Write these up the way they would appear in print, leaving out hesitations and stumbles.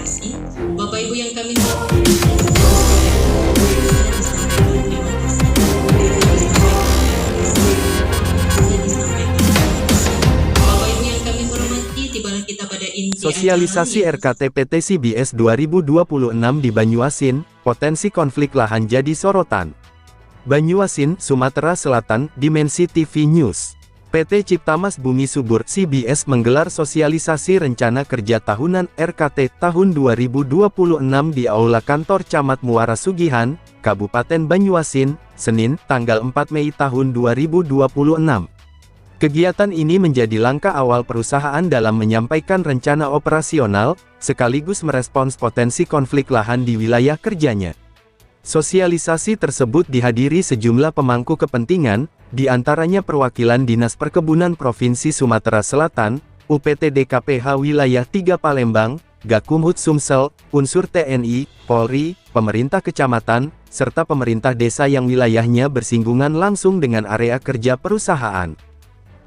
kasih. Bapak Ibu yang kami hormati, tibalah kita pada inti Sosialisasi RKTPT CBS 2026 di Banyuasin, potensi konflik lahan jadi sorotan. Banyuasin, Sumatera Selatan, Dimensi TV News. PT Ciptamas Bumi Subur CBS menggelar sosialisasi rencana kerja tahunan RKT tahun 2026 di Aula Kantor Camat Muara Sugihan, Kabupaten Banyuasin, Senin, tanggal 4 Mei tahun 2026. Kegiatan ini menjadi langkah awal perusahaan dalam menyampaikan rencana operasional, sekaligus merespons potensi konflik lahan di wilayah kerjanya. Sosialisasi tersebut dihadiri sejumlah pemangku kepentingan, di antaranya perwakilan Dinas Perkebunan Provinsi Sumatera Selatan, UPT DKPH Wilayah 3 Palembang, Gakumhut Sumsel, unsur TNI, Polri, pemerintah kecamatan, serta pemerintah desa yang wilayahnya bersinggungan langsung dengan area kerja perusahaan.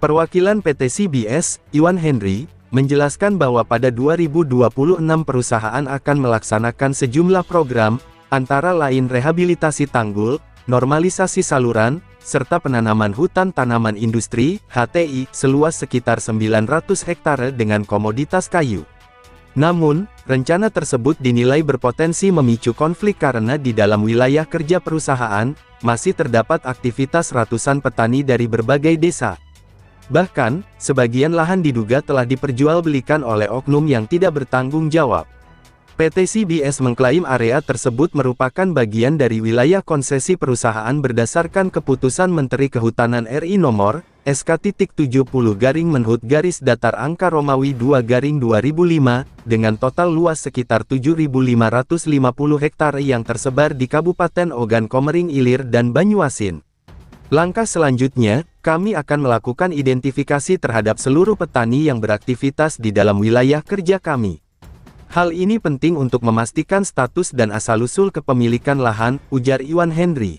Perwakilan PT CBS, Iwan Henry, menjelaskan bahwa pada 2026 perusahaan akan melaksanakan sejumlah program, antara lain rehabilitasi tanggul, normalisasi saluran, serta penanaman hutan tanaman industri, HTI, seluas sekitar 900 hektare dengan komoditas kayu. Namun, rencana tersebut dinilai berpotensi memicu konflik karena di dalam wilayah kerja perusahaan, masih terdapat aktivitas ratusan petani dari berbagai desa. Bahkan, sebagian lahan diduga telah diperjualbelikan oleh oknum yang tidak bertanggung jawab. PT CBS mengklaim area tersebut merupakan bagian dari wilayah konsesi perusahaan berdasarkan keputusan Menteri Kehutanan RI nomor SK.70-Menhut-Datar Angka Romawi 2-2005, dengan total luas sekitar 7.550 hektare yang tersebar di Kabupaten Ogan Komering Ilir dan Banyuasin. Langkah selanjutnya, kami akan melakukan identifikasi terhadap seluruh petani yang beraktivitas di dalam wilayah kerja kami. Hal ini penting untuk memastikan status dan asal-usul kepemilikan lahan, ujar Iwan Henry.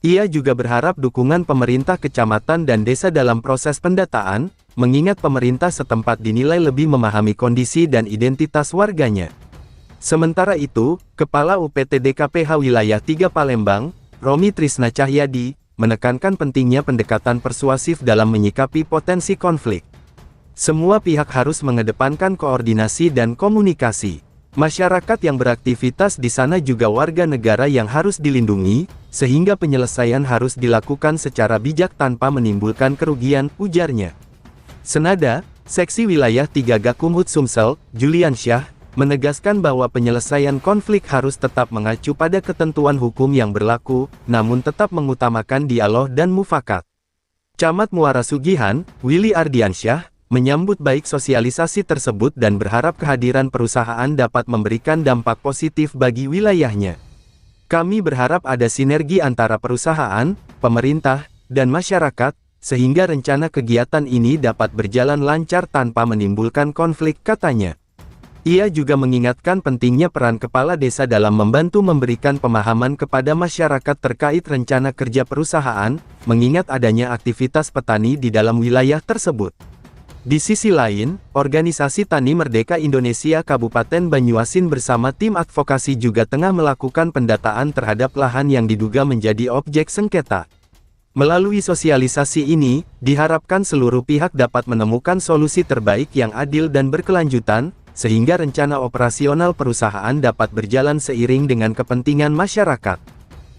Ia juga berharap dukungan pemerintah kecamatan dan desa dalam proses pendataan, mengingat pemerintah setempat dinilai lebih memahami kondisi dan identitas warganya. Sementara itu, Kepala UPT DKPH Wilayah 3 Palembang, Romi Trisna Cahyadi, menekankan pentingnya pendekatan persuasif dalam menyikapi potensi konflik. Semua pihak harus mengedepankan koordinasi dan komunikasi. Masyarakat yang beraktivitas di sana juga warga negara yang harus dilindungi, sehingga penyelesaian harus dilakukan secara bijak tanpa menimbulkan kerugian, ujarnya. Senada, Seksi Wilayah 3 Gakumhut Sumsel, Julian Syah, menegaskan bahwa penyelesaian konflik harus tetap mengacu pada ketentuan hukum yang berlaku, namun tetap mengutamakan dialog dan mufakat. Camat Muara Sugihan, Willy Ardiansyah, menyambut baik sosialisasi tersebut dan berharap kehadiran perusahaan dapat memberikan dampak positif bagi wilayahnya. Kami berharap ada sinergi antara perusahaan, pemerintah, dan masyarakat, sehingga rencana kegiatan ini dapat berjalan lancar tanpa menimbulkan konflik, katanya. Ia juga mengingatkan pentingnya peran kepala desa dalam membantu memberikan pemahaman kepada masyarakat terkait rencana kerja perusahaan, mengingat adanya aktivitas petani di dalam wilayah tersebut. Di sisi lain, Organisasi Tani Merdeka Indonesia Kabupaten Banyuasin bersama tim advokasi juga tengah melakukan pendataan terhadap lahan yang diduga menjadi objek sengketa. Melalui sosialisasi ini, diharapkan seluruh pihak dapat menemukan solusi terbaik yang adil dan berkelanjutan, sehingga rencana operasional perusahaan dapat berjalan seiring dengan kepentingan masyarakat.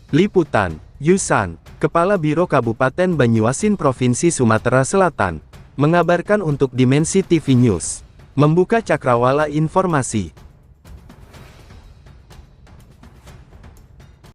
Liputan, Yusan, Kepala Biro Kabupaten Banyuasin Provinsi Sumatera Selatan, mengabarkan untuk Dimensi TV News. Membuka cakrawala informasi.